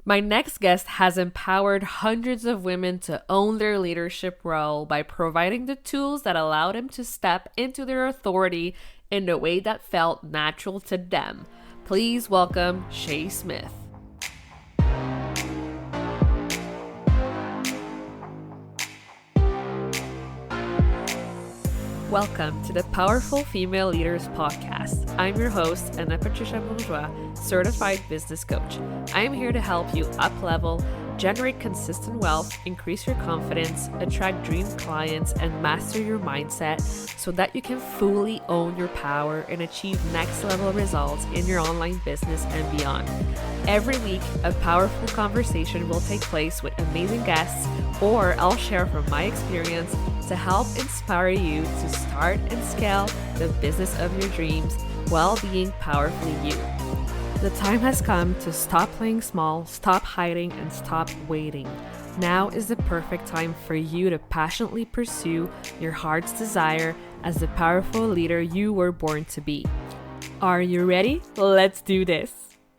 My next guest has empowered hundreds of women to own their leadership role by providing the tools that allow them to step into their authority in a way that felt natural to them. Please welcome Shea Smith. Welcome to the Powerful Female Leaders Podcast. I'm your host, Anna Patricia Bourgeois, certified business coach. I'm here to help you up-level, generate consistent wealth, increase your confidence, attract dream clients, and master your mindset so that you can fully own your power and achieve next-level results in your online business and beyond. Every week, a powerful conversation will take place with amazing guests, or I'll share from my experience to help inspire you to start and scale the business of your dreams while being powerfully you. The time has come to stop playing small, stop hiding, and stop waiting. Now is the perfect time for you to passionately pursue your heart's desire as the powerful leader you were born to be. Are you ready? Let's do this.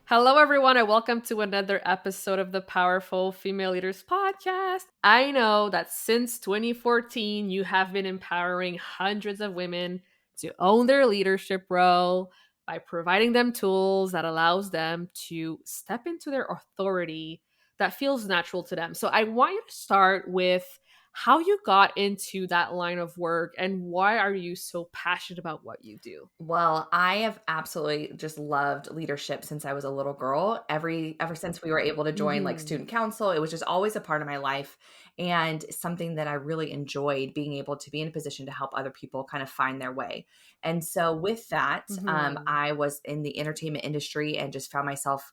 Hello, everyone, and welcome to another episode of the Powerful Female Leaders Podcast. I know that since 2014, you have been empowering hundreds of women to own their leadership role by providing them tools that allows them to step into their authority that feels natural to them. So I want you to start with how you got into that line of work and why are you so passionate about what you do? Well, I have absolutely just loved leadership since I was a little girl. Ever since we were able to join like student council, it was just always a part of my life and something that I really enjoyed, being able to be in a position to help other people kind of find their way. And so with that, I was in the entertainment industry and just found myself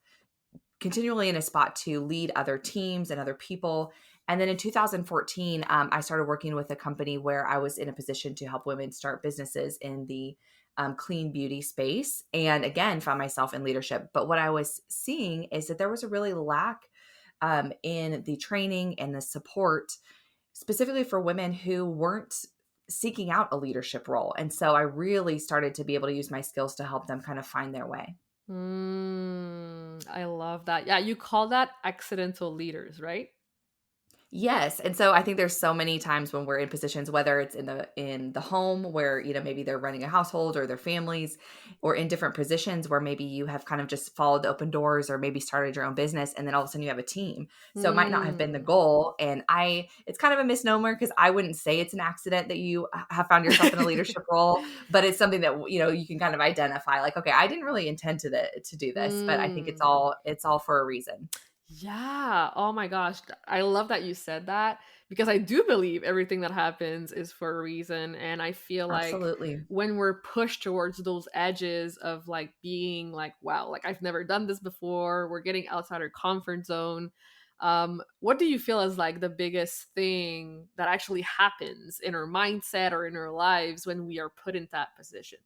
continually in a spot to lead other teams and other people. And then in 2014, I started working with a company where I was in a position to help women start businesses in the clean beauty space. And again, found myself in leadership. But what I was seeing is that there was a really lack in the training and the support, specifically for women who weren't seeking out a leadership role. And so I really started to be able to use my skills to help them kind of find their way. I love that. Yeah, you call that accidental leaders, right? Yes. And so I think there's so many times when we're in positions, whether it's in the home where, maybe they're running a household or their families, or in different positions where maybe you have kind of just followed the open doors or maybe started your own business and then all of a sudden you have a team. So it might not have been the goal. And it's kind of a misnomer because I wouldn't say it's an accident that you have found yourself in a leadership role, but it's something that, you can kind of identify like, okay, I didn't really intend to do this, but I think it's all for a reason. Yeah. Oh my gosh. I love that you said that because I do believe everything that happens is for a reason. And I feel like Absolutely. when we're pushed towards those edges of like being like, wow, like I've never done this before, we're getting outside our comfort zone. What do you feel is like the biggest thing that actually happens in our mindset or in our lives when we are put in that position?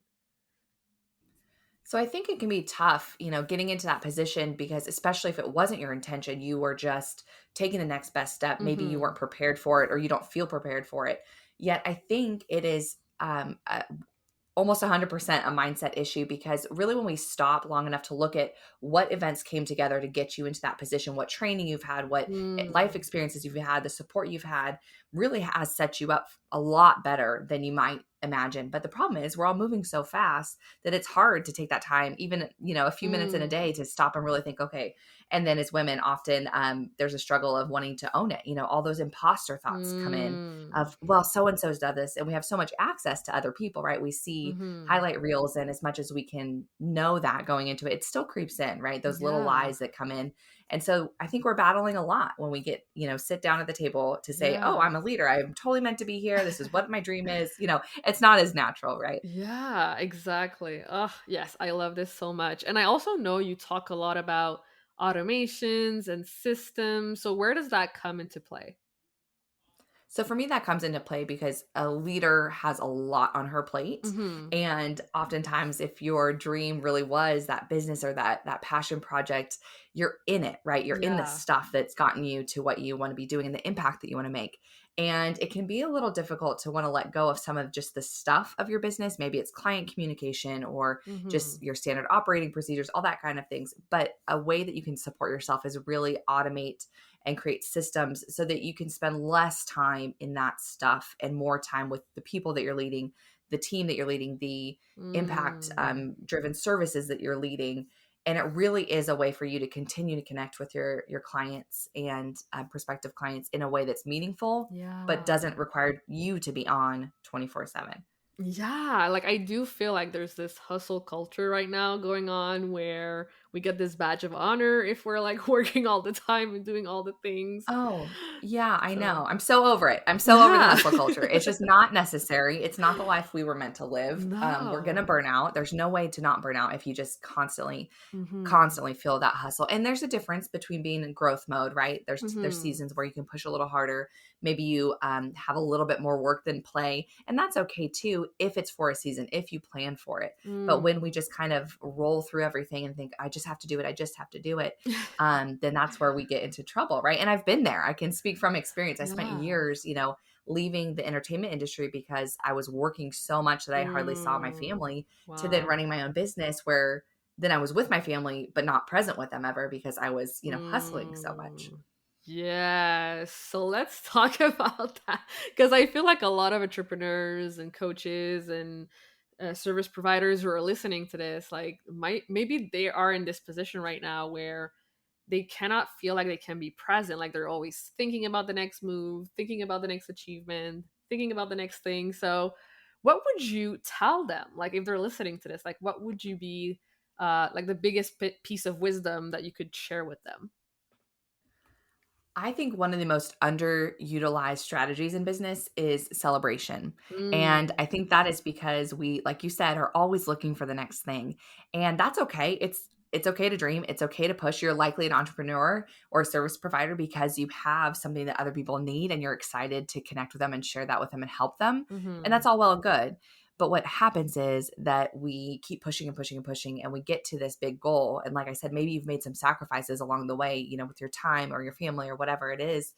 So I think it can be tough, getting into that position because especially if it wasn't your intention, you were just taking the next best step. Maybe you weren't prepared for it or you don't feel prepared for it. Yet I think it is almost 100% a mindset issue because really when we stop long enough to look at what events came together to get you into that position, what training you've had, what life experiences you've had, the support you've had really has set you up a lot better than you might imagine. But the problem is we're all moving so fast that it's hard to take that time, even, a few minutes in a day to stop and really think, okay. And then as women, often there's a struggle of wanting to own it. All those imposter thoughts come in of, well, so-and-so's done this. And we have so much access to other people, right? We see highlight reels. And as much as we can know that going into it, it still creeps in, right? Those little lies that come in. And so I think we're battling a lot when we get, sit down at the table to say, oh, I'm a leader. I'm totally meant to be here. This is what my dream is. It's not as natural, right? Yeah, exactly. Oh, yes, I love this so much. And I also know you talk a lot about automations and systems. So where does that come into play? So for me, that comes into play because a leader has a lot on her plate. And oftentimes if your dream really was that business or that passion project, you're in it, right? You're in the Yeah. stuff that's gotten you to what you want to be doing and the impact that you want to make. And it can be a little difficult to want to let go of some of just the stuff of your business. Maybe it's client communication or Mm-hmm. just your standard operating procedures, all that kind of things. But a way that you can support yourself is really automate and create systems so that you can spend less time in that stuff and more time with the people that you're leading, the team that you're leading, the impact Mm. driven services that you're leading. And it really is a way for you to continue to connect with your clients and prospective clients in a way that's meaningful but Yeah. doesn't require you to be on 24/7. Yeah, like I do feel like there's this hustle culture right now going on where we get this badge of honor if we're like working all the time and doing all the things. Oh, yeah, I So, know. I'm so over it. I'm so over the yeah. hustle culture. It's just not necessary. It's not the life we were meant to live. We're going to No. burn out. There's no way to not burn out if you just Mhm. constantly feel that hustle. And there's a difference between being in growth mode, right? There's Mhm. seasons where you can push a little harder. Maybe you have a little bit more work than play, and that's okay too if it's for a season, if you plan for it. But when we Mm. just kind of roll through everything and think, I just have to do it, I just have to do it, then that's where we get into trouble, right? And I've been there. I can speak from experience. I spent Yeah. years, leaving the entertainment industry because I was working so much that I hardly saw my Mm. family, to then Wow. running my own business where then I was with my family, but not present with them ever because I was, hustling so much. Mm. Yes. So let's talk about that because I feel like a lot of entrepreneurs and coaches and service providers who are listening to this, like, might maybe they are in this position right now where they cannot feel like they can be present. Like they're always thinking about the next move, thinking about the next achievement, thinking about the next thing. So, what would you tell them? Like, if they're listening to this, like, what would you be like the biggest piece of wisdom that you could share with them? I think one of the most underutilized strategies in business is celebration. And Mm. I think that is because we, like you said, are always looking for the next thing. And that's okay. It's okay to dream. It's okay to push. You're likely an entrepreneur or a service provider because you have something that other people need and you're excited to connect with them and share that with them and help them. And Mm-hmm. that's all well and good. But what happens is that we keep pushing and pushing and pushing, and we get to this big goal. And like I said, maybe you've made some sacrifices along the way, with your time or your family or whatever it is.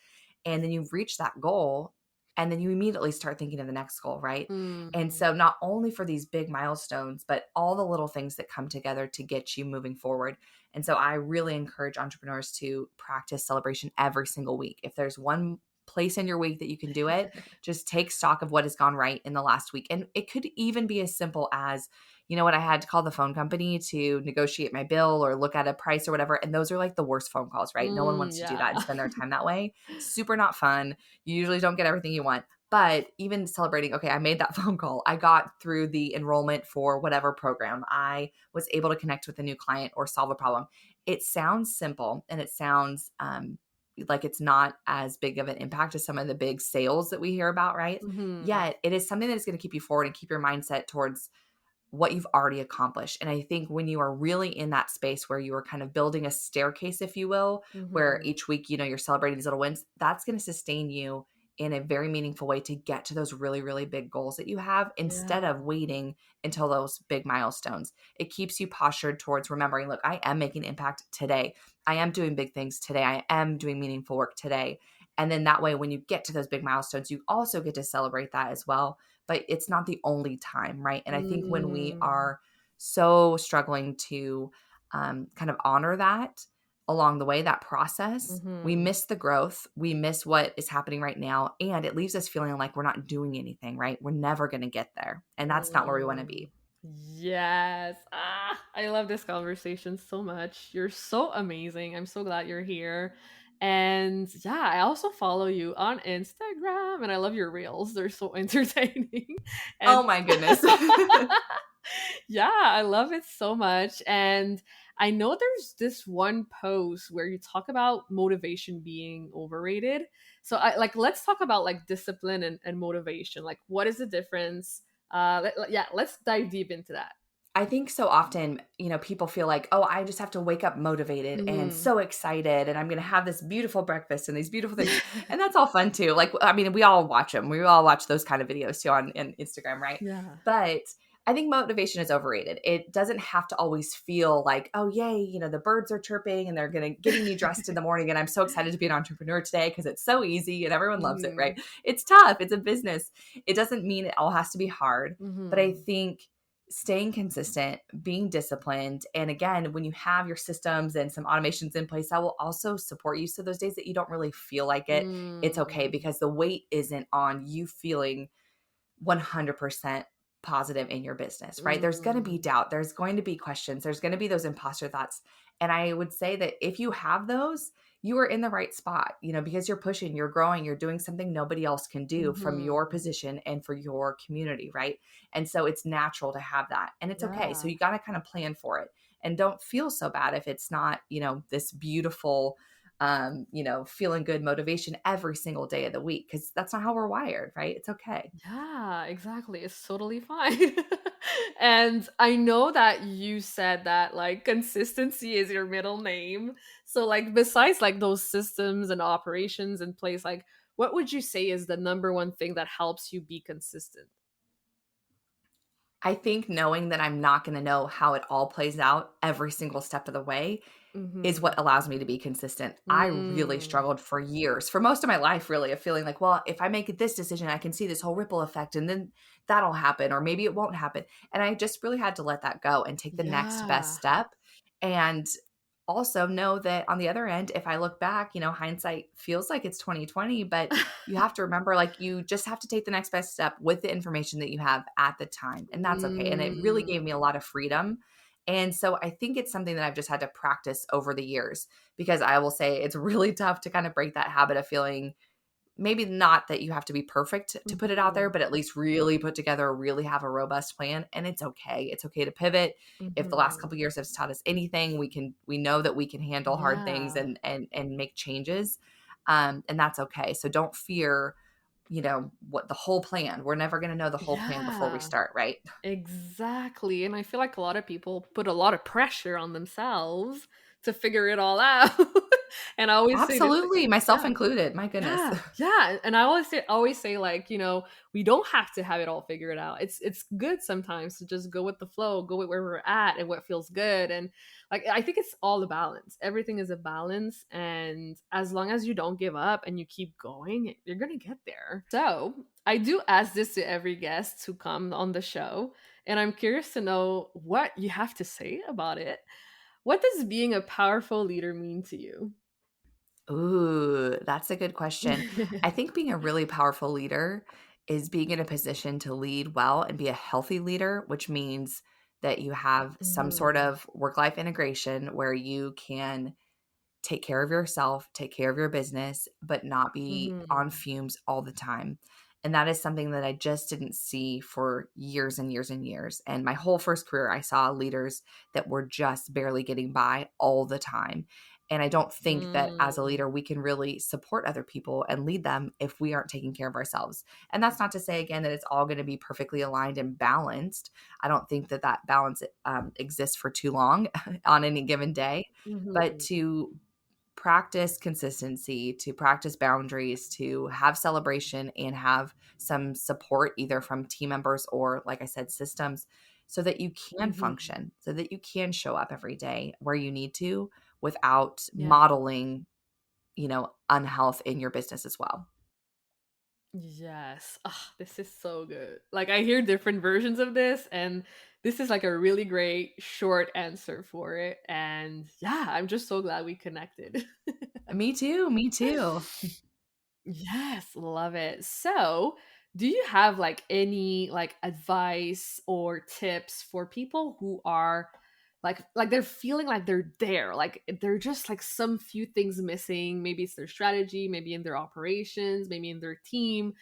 And then you've reached that goal, and then you immediately start thinking of the next goal, right? And Mm-hmm. so, not only for these big milestones, but all the little things that come together to get you moving forward. And so, I really encourage entrepreneurs to practice celebration every single week. If there's one place in your week that you can do it, just take stock of what has gone right in the last week. And it could even be as simple as, you know what, I had to call the phone company to negotiate my bill or look at a price or whatever. And those are like the worst phone calls, right? No one Mm, wants to do yeah. that and spend their time that way. Super not fun. You usually don't get everything you want. But even celebrating, okay, I made that phone call. I got through the enrollment for whatever program. I was able to connect with a new client or solve a problem. It sounds simple and it sounds like it's not as big of an impact as some of the big sales that we hear about, right? Mm-hmm. Yet it is something that is going to keep you forward and keep your mindset towards what you've already accomplished. And I think when you are really in that space where you are kind of building a staircase, if you will, where Mm-hmm. each week, you're celebrating these little wins, that's going to sustain you in a very meaningful way to get to those really, really big goals that you have instead Yeah. of waiting until those big milestones. It keeps you postured towards remembering, look, I am making impact today. I am doing big things today. I am doing meaningful work today. And then that way, when you get to those big milestones, you also get to celebrate that as well, but it's not the only time, right? And I think when we Mm. are so struggling to kind of honor that along the way, that process, we Mm-hmm. miss the growth, we miss what is happening right now, and it leaves us feeling like we're not doing anything, right? We're never going to get there. And that's not where we want to Mm. be. Yes. I love this conversation so much. You're so amazing. I'm so glad you're here. And yeah, I also follow you on Instagram and I love your reels. They're so entertaining. And Oh my goodness. yeah, I love it so much. And I know there's this one post where you talk about motivation being overrated. So let's talk about like discipline and motivation. Like what is the difference? Yeah, let's dive deep into that. I think so often, people feel like, oh, I just have to wake up motivated and Mm. so excited, and I'm going to have this beautiful breakfast and these beautiful things. And that's all fun too. Like, I mean, we all watch them. We all watch those kind of videos too on Instagram, right? Yeah. But I think motivation is overrated. It doesn't have to always feel like, oh, yay, the birds are chirping and they're getting me dressed in the morning. And I'm so excited to be an entrepreneur today because it's so easy and everyone loves it, right? Mhm. It's tough. It's a business. It doesn't mean it all has to be hard. But I Mhm. think staying consistent, being disciplined, and again, when you have your systems and some automations in place, that will also support you. So those days that you don't really feel like it, it's okay Mm. because the weight isn't on you feeling 100% positive in your business, right? There's going to be Mm. doubt. There's going to be questions. There's going to be those imposter thoughts. And I would say that if you have those, you are in the right spot, because you're pushing, you're growing, you're doing something nobody else can do from your Mhm. position and for your community, right? And so it's natural to have that. And it's okay. So Yeah. you got to kind of plan for it and don't feel so bad if it's not, this beautiful feeling good motivation every single day of the week because that's not how we're wired, right? It's okay. Yeah, exactly. It's totally fine. And I know that you said that like consistency is your middle name. So like besides like those systems and operations in place, like what would you say is the number one thing that helps you be consistent? I think knowing that I'm not going to know how it all plays out every single step of the way is what Mhm. allows me to be consistent. I really Mm. struggled for years, for most of my life, really, of feeling like, well, if I make this decision, I can see this whole ripple effect and then that'll happen, or maybe it won't happen. And I just really had to let that go and take the next best Yeah. step. And also know that on the other end, if I look back, hindsight feels like it's 2020, but you have to remember like you just have to take the next best step with the information that you have at the time. And that's okay. And it really gave me a Mm. lot of freedom. And so I think it's something that I've just had to practice over the years because I will say it's really tough to kind of break that habit of feeling maybe not that you have to be perfect to put it out there, Mhm. but at least really put together, really have a robust plan. And it's okay. It's okay to pivot. If the last couple Mhm. of years has taught us anything, we know that we can handle hard things Yeah. and make changes. And that's okay. So don't fear, what the whole plan. We're never going to know the whole plan before we Yeah. start, right? Exactly. And I feel like a lot of people put a lot of pressure on themselves to figure it all out. And I always say this like, Absolutely. Myself yeah. included. My goodness. Yeah, and I always say like, we don't have to have it all figured out. It's good sometimes to just go with the flow, go with where we're at and what feels good. And like I think it's all a balance. Everything is a balance, and as long as you don't give up and you keep going, you're going to get there. So, I do ask this to every guest who come on the show, and I'm curious to know what you have to say about it. What does being a powerful leader mean to you? Ooh, that's a good question. I think being a really powerful leader is being in a position to lead well and be a healthy leader, which means that you have some sort Mhm. of work life integration where you can take care of yourself, take care of your business, but not be on Mhm. fumes all the time. And that is something that I just didn't see for years and years and years. And my whole first career, I saw leaders that were just barely getting by all the time. And I don't think that as a Mm. leader, we can really support other people and lead them if we aren't taking care of ourselves. And that's not to say, again, that it's all going to be perfectly aligned and balanced. I don't think that that balance exists for too long on any given day. But Mhm. to practice consistency, to practice boundaries, to have celebration and have some support either from team members or, like I said, systems so that you can Mhm. function, so that you can show up every day where you need to without Yeah. modeling, unhealth in your business as well. Yes. Ah, this is so good. Like I hear different versions of this, and this is like a really great short answer for it. And yeah, I'm just so glad we connected. Me too. Me too. Yes, love it. So, do you have like any like advice or tips for people who are like they're feeling like they're there, like they're just like some few things missing, maybe it's their strategy, maybe in their operations, maybe in their team,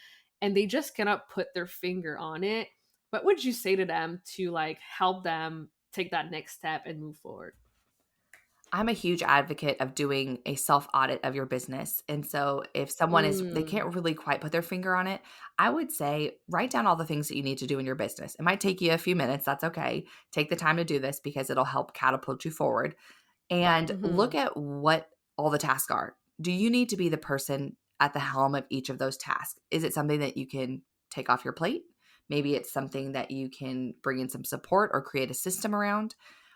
and they just cannot put their finger on it. What would you say to them to like help them take that next step and move forward? I'm a huge advocate of doing a self audit of your business. And so if someone they Mm. can't really quite put their finger on it, I would say write down all the things that you need to do in your business. It might take you a few minutes. That's okay. Take the time to do this because it'll help catapult you forward and look Mhm. at what all the tasks are. Do you need to be the person at the helm of each of those tasks? Is it something that you can take off your plate? Maybe it's something that you can bring in some support or create a system around.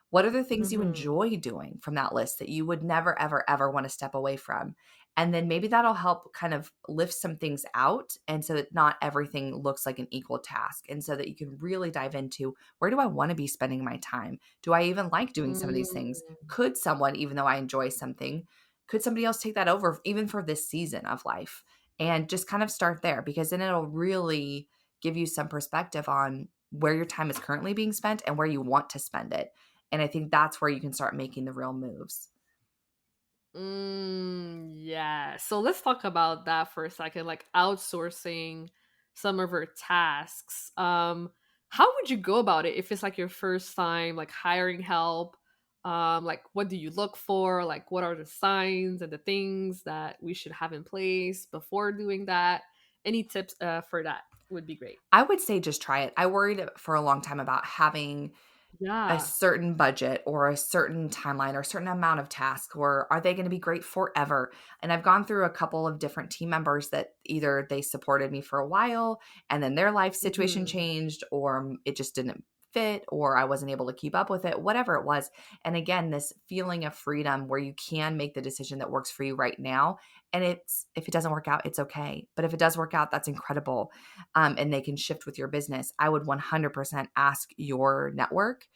What are the things you Mm-hmm. enjoy doing from that list that you would never, ever, ever want to step away from? And then maybe that'll help kind of lift some things out. And so that not everything looks like an equal task. And so that you can really dive into, where do I want to be spending my time? Do I even like doing some of these things? Could someone, even though I enjoy something, could somebody else take that over even for this season of life? And just kind of start there, because then it'll really give you some perspective on where your time is currently being spent and where you want to spend it. And I think that's where you can start making the real moves. Yeah. So let's talk about that for a second, like outsourcing some of our tasks. How would you go about it if it's like your first time like hiring help? Like what do you look for? Like what are the signs and the things that we should have in place before doing that? Any tips for that would be great. I would say just try it. I worried for a long time about having a Yeah. certain budget or a certain timeline or a certain amount of tasks, or are they going to be great forever? And I've gone through a couple of different team members that either they supported me for a while and then their life situation Hmm. changed, or it just didn't fit, or I wasn't able to keep up with it, whatever it was. And again, this feeling of freedom where you can make the decision that works for you right now. And it's, if it doesn't work out, it's okay. But if it does work out, that's incredible. And they can shift with your business. I would 100% ask your network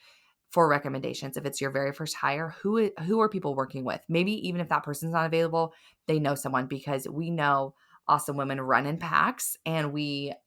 for recommendations. If it's your very first hire, who are people working with? Maybe even if that person's not available, they know someone, because we know awesome women run in packs, and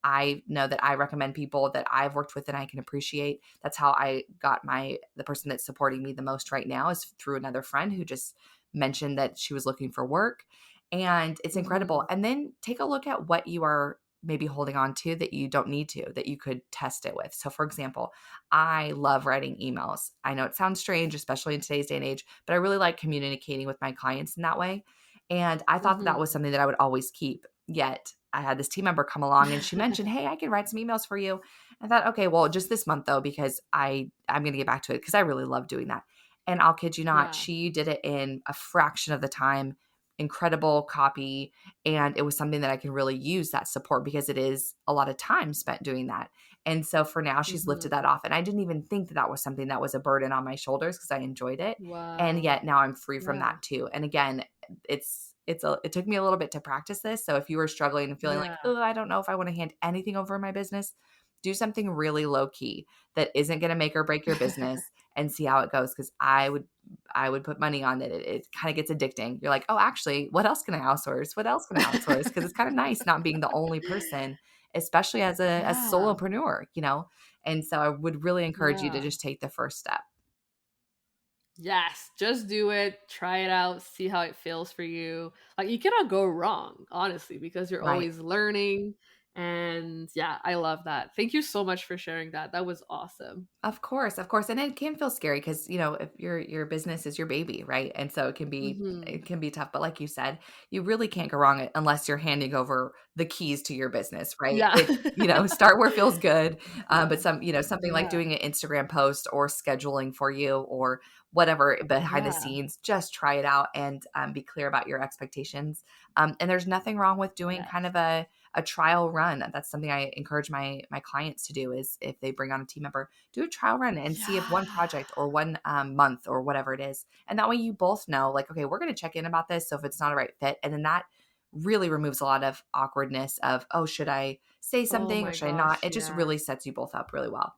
I know that I recommend people that I've worked with and I can appreciate. That's how I got the person that's supporting me the most right now is through another friend who just mentioned that she was looking for work, and it's incredible. Hmm. And then take a look at what you are maybe holding on to that you don't need to, that you could test it with. So for example, I love writing emails. I know it sounds strange, especially in today's day and age, but I really like communicating with my clients in that way. And I thought that that was Hmm. something that I would always keep. Yet I had this team member come along and she mentioned, "Hey, I can write some emails for you." I thought, okay, well, just this month though, because I'm going to get back to it because I really love doing that. And I'll kid you not, Yeah. she did it in a fraction of the time. Incredible copy. And it was something that I can really use, that support, because it is a lot of time spent doing that. And so for now, she's lifted that Hmm. off. And I didn't even think that that was something that was a burden on my shoulders because I enjoyed it. And yet Wow. now I'm free from Yeah. that too. And again, it took me a little bit to practice this. So if you were struggling and feeling like, Yeah. oh, I don't know if I want to hand anything over in my business, do something really low key that isn't going to make or break your business and see how it goes. Cause I would put money on it. It kind of gets addicting. You're like, oh, actually, what else can I outsource? What else can I outsource? Because it's kind of nice not being the only person, especially as a Yeah. solopreneur, And so I would really encourage you to Yeah. just take the first step. Yes. Just do it. Try it out. See how it feels for you. Like you cannot go wrong, honestly, because you're Right. always learning. And yeah, I love that. Thank you so much for sharing that. That was awesome. Of course, of course, and it can feel scary because if your business is your baby, right? And so it can be Hmm. it can be tough. But like you said, you really can't go wrong unless you're handing over the keys to your business, right? Yeah. Start where it feels good. But something like Yeah. doing an Instagram post or scheduling for you or whatever behind the Yeah. scenes, just try it out and be clear about your expectations. And there's nothing wrong with doing kind Yes. of a trial run. That's something I encourage my clients to do is if they bring on a team member, do a trial run and see if one Yeah. project or one month or whatever it is. And that way you both know, like, okay, we're going to check in about this. So if it's not a right fit, and then that really removes a lot of awkwardness of, oh, should I say Oh something or my should I not? gosh. It just Yeah. really sets you both up really well.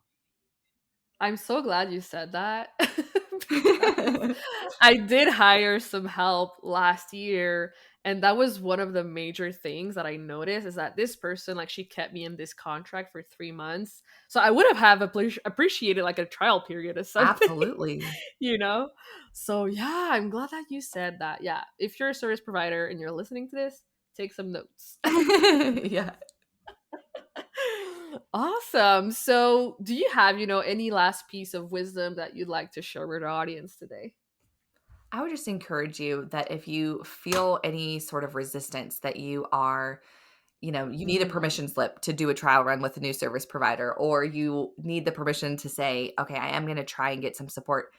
I'm so glad you said that because I did hire some help last year, and that was one of the major things that I noticed is that this person, like, she kept me in this contract for 3 months. So I would have appreciated like a trial period or something, Absolutely. you know? So yeah, I'm glad that you said that. Yeah, if you're a service provider and you're listening to this, take some notes. Yeah. Awesome. So, do you have, any last piece of wisdom that you'd like to share with our audience today? I would just encourage you that if you feel any sort of resistance that you need a Mhm. permission slip to do a trial run with a new service provider, or you need the permission to say, okay, I am going to try and get some support.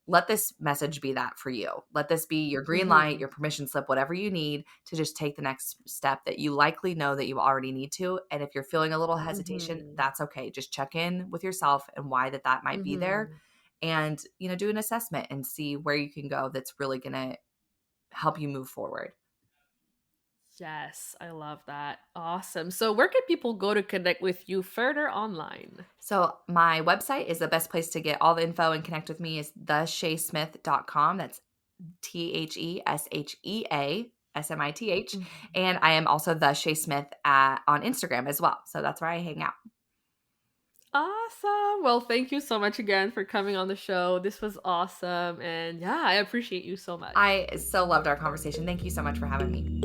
let this message be that for you. Let this be your green light, your permission slip, whatever you need to just take the next step that you likely know that you already need to. And if you're feeling a little hesitation, that's okay. Just check in with yourself and why that might be there, and, do an assessment and see where you can go that's really going to help you move forward. Yes, I love that. Awesome. So where can people go to connect with you further online? So my website is the best place to get all the info and connect with me is thesheasmith.com. That's TheSheasmith. And I am also the Shea Smith on Instagram as well. So that's where I hang out. Awesome. Well, thank you so much again for coming on the show. This was awesome. And yeah, I appreciate you so much. I so loved our conversation. Thank you so much for having me.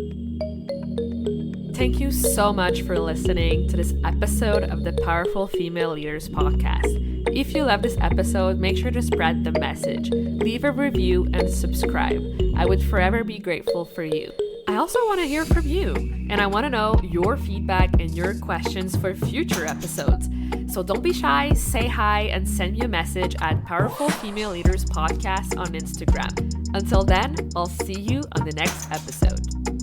Thank you so much for listening to this episode of the Powerful Female Leaders podcast. If you love this episode, make sure to spread the message, leave a review, and subscribe. I would forever be grateful for you. I also want to hear from you, and I want to know your feedback and your questions for future episodes. So don't be shy, say hi, and send me a message at Powerful Female Leaders Podcast on Instagram. Until then, I'll see you on the next episode.